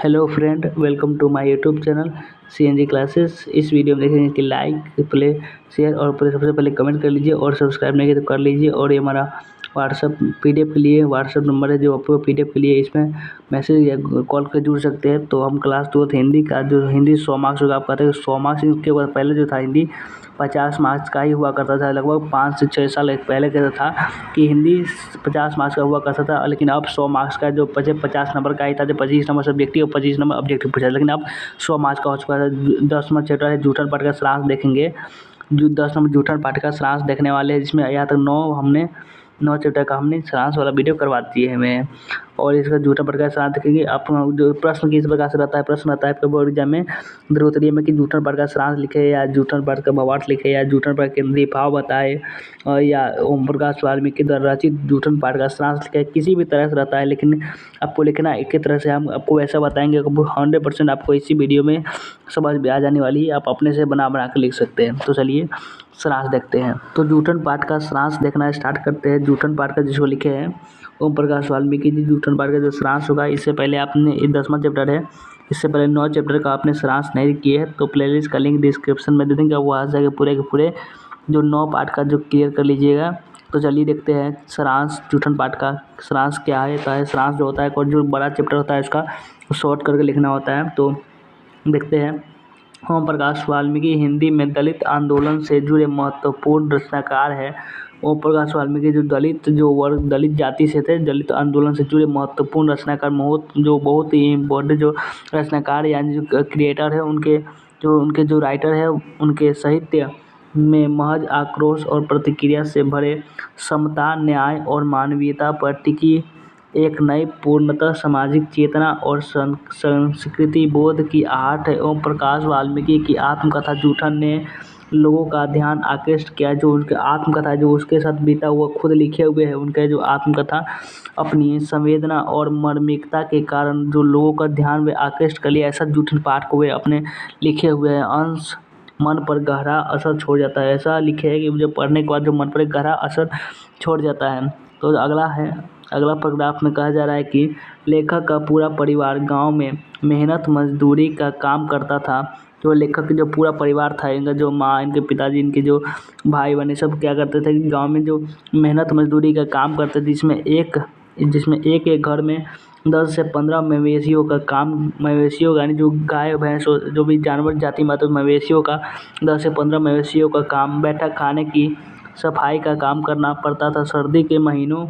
Hello friend, welcome to my YouTube channel CNG classes. इस video में देखेंगे कि लाइक, प्ले, शेयर और सबसे पहले कमेंट कर लीजिए और सब्सक्राइब नहीं किया तो कर लीजिए। और ये हमारा व्हाट्सअप PDF के लिए व्हाट्सअप नंबर है, जो आपको PDF के लिए इसमें मैसेज या कॉल कर जुड़ सकते हैं। तो हम क्लास 12 हिंदी का जो हिंदी 100 मार्क्स होगा, आप कहते हैं 100 मार्क्स के बाद पहले जो था हिंदी 50 मार्क्स का ही हुआ करता था। लगभग 5 से 6 साल पहले का था कि हिंदी 50 मार्क्स का हुआ करता था, लेकिन अब 100 मार्क्स का जो 50 नंबर का ही था, जो 25 नंबर सब्जेक्टिव और 25 नंबर ऑब्जेक्टिव पूछा, लेकिन अब 100 मार्क्स का हो चुका है। 10 नंबर चैप्टर है जूठन पाठ का सारांश देखेंगे। जो 10 नंबर जूठन पाठ का सारांश देखने वाले हैं, जिसमें यहाँ तक 9 चैप्टर का हमने सारांश वाला वीडियो करवा दिए हैं हमें। और इसका जूठन पाठ का सारांश देखेंगे। आप जो प्रश्न किस प्रकार से रहता है, प्रश्न आता है आपका बोर्ड एग्जाम में ध्रुवतरीय में कि जूठन पाठ का सारांश लिखे या जूठन पाठ का भावार्थ लिखे या जूठन पाठ के केंद्रीय भाव बताए, या ओम प्रकाश वाल्मीकि द्वारा रचित जूठन पाठ का सारांश लिखे। किसी भी तरह से रहता है, लेकिन आपको लिखना एक ही तरह से। हम आपको वैसा बताएंगे, 100% आपको इसी वीडियो में समझ में आ जाने वाली है। आप अपने से बना के लिख सकते हैं। तो चलिए सारांश देखते हैं। तो जूठन पाठ का सारांश देखना स्टार्ट करते हैं। जूठन पाठ का जिसको लिखे हैं ओम प्रकाश वाल्मीकि जी, जूठन पाठ का जो सारांश होगा, इससे पहले आपने 10वां चैप्टर है, इससे पहले 9 चैप्टर का आपने सारांश नहीं किए है तो प्लेलिस्ट का लिंक डिस्क्रिप्शन में दे देंगे। वहाँ से पूरे के पूरे जो 9 पार्ट का जो क्लियर कर लीजिएगा। तो चलिए देखते हैं सारांश। जूठन पाठ का सारांश क्या है। सारांश जो होता है, और जो बड़ा चैप्टर होता है उसका शॉर्ट करके लिखना होता है। तो देखते हैं। ओम प्रकाश वाल्मीकि हिंदी में दलित आंदोलन से जुड़े महत्वपूर्ण रचनाकार है। ओम प्रकाश वाल्मीकि जो दलित जाति से थे, दलित आंदोलन से जुड़े महत्वपूर्ण रचनाकार, बहुत ही इम्पोर्टेंट जो रचनाकार यानी जो क्रिएटर है, उनके जो राइटर है, उनके साहित्य में महज आक्रोश और प्रतिक्रिया से भरे समता, न्याय और मानवीयता पर टिकी एक नई पूर्णतः सामाजिक चेतना और संस्कृति बोध की आहट है। ओम प्रकाश वाल्मीकि की आत्मकथा जूठन ने लोगों का ध्यान आकृष्ट किया। जो उनकी आत्मकथा जो उसके साथ बीता हुआ खुद लिखे हुए है, उनके जो आत्मकथा अपनी संवेदना और मार्मिकता के कारण जो लोगों का ध्यान वे आकृष्ट कर लिया, ऐसा जूठन पाठ को वे अपने लिखे हुए अंश मन पर गहरा असर छोड़ जाता है। ऐसा लिखे है कि मुझे पढ़ने के बाद जो मन पर एक गहरा असर छोड़ जाता है। तो अगला पैराग्राफ में कहा जा रहा है कि लेखक का पूरा परिवार गांव में मेहनत मजदूरी का काम करता था। जो लेखक का जो पूरा परिवार था, इनका जो माँ, इनके पिताजी, इनके जो भाई बहन, सब क्या करते थे कि गांव में जो मेहनत मजदूरी का काम करते थे, जिसमें एक घर में 10 से 15 मवेशियों का यानी जो गाय भैंस जो भी जानवर जाति में आते हैं, मवेशियों का 10 से 15 मवेशियों का काम, बैठक खाने की सफाई का काम करना पड़ता था। सर्दी के महीनों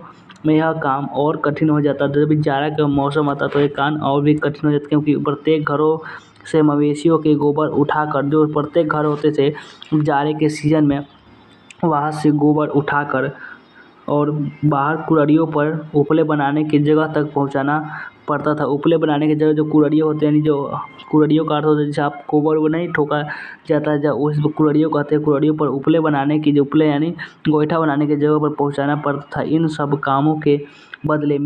में यह काम और कठिन हो जाता था। जब जाड़ा का मौसम आता तो ये काम और भी कठिन हो जाता, क्योंकि प्रत्येक घरों से मवेशियों के गोबर उठाकर, जो प्रत्येक घर होते थे जाड़े के सीजन में, वहाँ से गोबर उठाकर और बाहर कुड़रियों पर उपले बनाने की जगह तक पहुँचाना पड़ता था। उपले बनाने की जगह जो कुड़रियों होते हैं, यानी जो कुड़रियों का अर्थ होता है जैसे आप गोबर वो नहीं ठोका जाता है, जब उस कुड़रियों कहते हैं, कुड़रियों पर उपले बनाने की, जो उपले यानी गोईठा बनाने की जगह पर पहुँचाना पड़ता था। इन सब कामों के बदले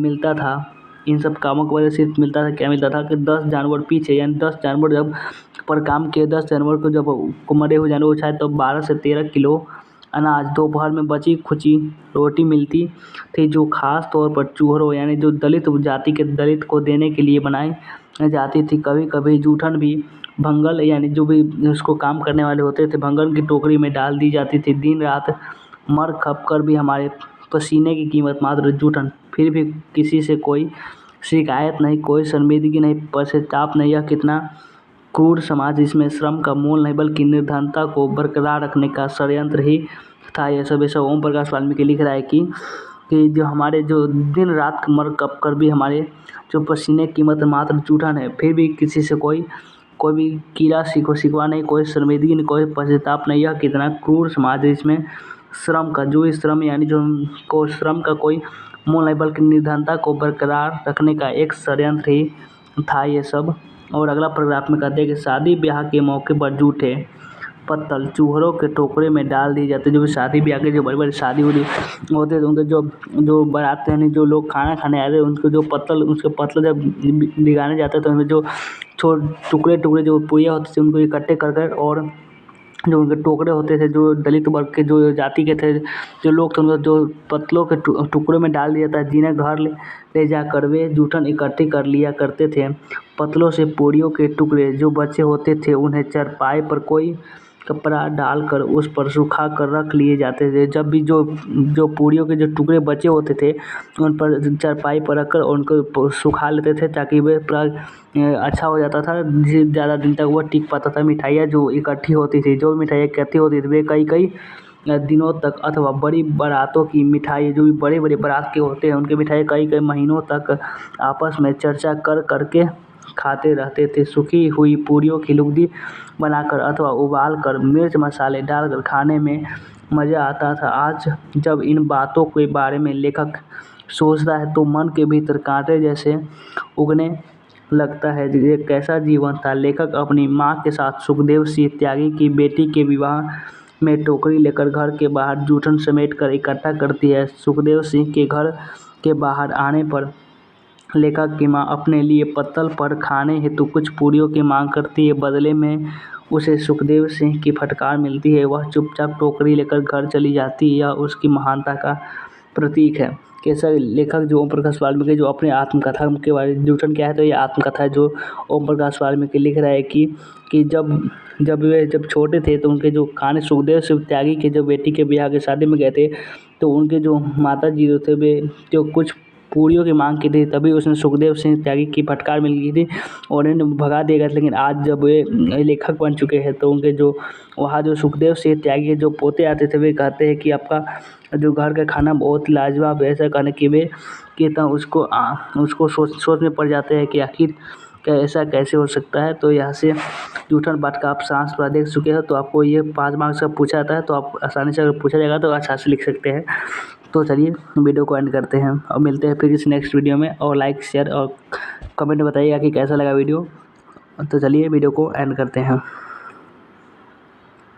सिर्फ मिलता था, क्या मिलता था कि 10 जानवर पीछे, यानी 10 जानवर जब पर काम किए, 10 जानवर को जब मरे हुए जानवर शायद तो 12 से 13 किलो अनाज दोपहर में बची खुची रोटी मिलती थी, जो खास तौर पर चूहरों यानी जो दलित को देने के लिए बनाई जाती थी। कभी कभी जूठन भी भंगल यानी जो भी उसको काम करने वाले होते थे, भंगल की टोकरी में डाल दी जाती थी। दिन रात मर खप कर भी हमारे पसीने की कीमत मात्र जूठन। फिर भी किसी से कोई शिकायत नहीं, कोई शर्मिंदगी नहीं, पश्चाताप नहीं। यह कितना क्रूर समाज, इसमें श्रम का मोल नहीं बल्कि निर्धनता को बरकरार रखने का षड्यंत्र ही था। ये सब ओम प्रकाश वाल्मीकि लिख रहा है कि जो हमारे जो दिन रात मर कप कर भी हमारे जो पसीने की कीमत मात्र जूठन है। फिर भी किसी से कोई भी कीड़ा शिकवा नहीं, कोई शर्मिंदगी नहीं, कोई पश्चाताप नहीं। यह कितना क्रूर समाज है, इसमें श्रम का कोई मोल नहीं बल्कि निर्धनता को बरकरार रखने का एक षड्यंत्र ही था ये सब। और अगला पैराग्राफ में कहते हैं कि शादी ब्याह के मौके पर जूठे पत्तल चूहरों के टोकरे में डाल दिए जाते। जो भी शादी ब्याह के जो बड़ी बड़ी शादी होती होते थे, उनके जो बारात यानी जो लोग खाना खाने आए थे, उसके पत्तल जब भिगाने जाते थे, उनमें जो टुकड़े जो पुड़िया होती थी, उनको इकट्ठे कर और जो उनके टुकड़े होते थे, जो दलित वर्ग के जो जाति के थे जो लोग थे, उनको जो पत्तलों के टुकड़ों में डाल दिया था, जिन्हें घर ले जाकर वे जूठन इकट्ठी कर लिया करते थे। पत्तलों से पूरियों के टुकड़े जो बचे होते थे उन्हें चारपाई पर कोई कपड़ा डालकर उस पर सुखा कर रख लिए जाते थे। जब भी जो पूरियों के जो टुकड़े बचे होते थे उन पर चारपाई पर रखकर उनको सुखा लेते थे, ताकि वे पूरा अच्छा हो जाता था, जिससे ज़्यादा दिन तक वो टिक पाता था। मिठाइयाँ जो इकट्ठी होती थी, जो मिठाइयाँ इकट्ठी होती थी वे कई दिनों तक, अथवा बड़ी बारातों की मिठाई जो भी बड़े बारात के होते हैं उनकी मिठाई कई महीनों तक आपस में चर्चा करके खाते रहते थे। सूखी हुई पूरियों की लुगदी बनाकर अथवा उबाल कर मिर्च मसाले डालकर खाने में मज़ा आता था। आज जब इन बातों के बारे में लेखक सोचता है तो मन के भीतर कांटे जैसे उगने लगता है। ये कैसा जीवन था। लेखक अपनी माँ के साथ सुखदेव सिंह त्यागी की बेटी के विवाह में टोकरी लेकर घर के बाहर जूठन समेट कर इकट्ठा करती है। सुखदेव सिंह के घर के बाहर आने पर लेखक की माँ अपने लिए पत्तल पर खाने हेतु कुछ पूरियों की मांग करती है। बदले में उसे सुखदेव सिंह की फटकार मिलती है। वह चुपचाप टोकरी लेकर घर चली जाती है। यह उसकी महानता का प्रतीक है। कैसा लेखक जो ओम प्रकाश वाल्मीकि जो अपने आत्मकथा के बारे में, जूठन क्या है तो ये आत्मकथा है जो ओम प्रकाश वाल्मीकि लिख रहा है कि जब छोटे थे तो उनके जो खाने सुखदेव सिंह त्यागी के जो बेटी के ब्याह के शादी में गए थे, तो उनके जो माता जी जो थे वे जो कुछ पूरियों की मांग की थी, तभी उसने सुखदेव सिंह त्यागी की फटकार मिल गई थी और उन्हें भगा दिया गया। लेकिन आज जब वे लेखक बन चुके हैं तो उनके जो वहाँ जो सुखदेव सिंह त्यागी के जो पोते आते थे वे कहते हैं कि आपका जो घर का खाना बहुत लाजवाब है। ऐसा कहने की वे कहता उसको सोच में पड़ जाते हैं कि आखिर ऐसा कैसे हो सकता है। तो यहाँ से जूठन पाठ का आप सांस पूरा देख चुके हो। तो आपको ये 5 मार्क्स का पूछा जाता है, तो आप आसानी से अगर पूछा जाएगा तो अच्छा से लिख सकते हैं। तो चलिए वीडियो को एंड करते हैं और मिलते हैं फिर इस नेक्स्ट वीडियो में। और लाइक शेयर और कमेंट में बताइएगा कि कैसा लगा वीडियो। तो चलिए वीडियो को एंड करते हैं।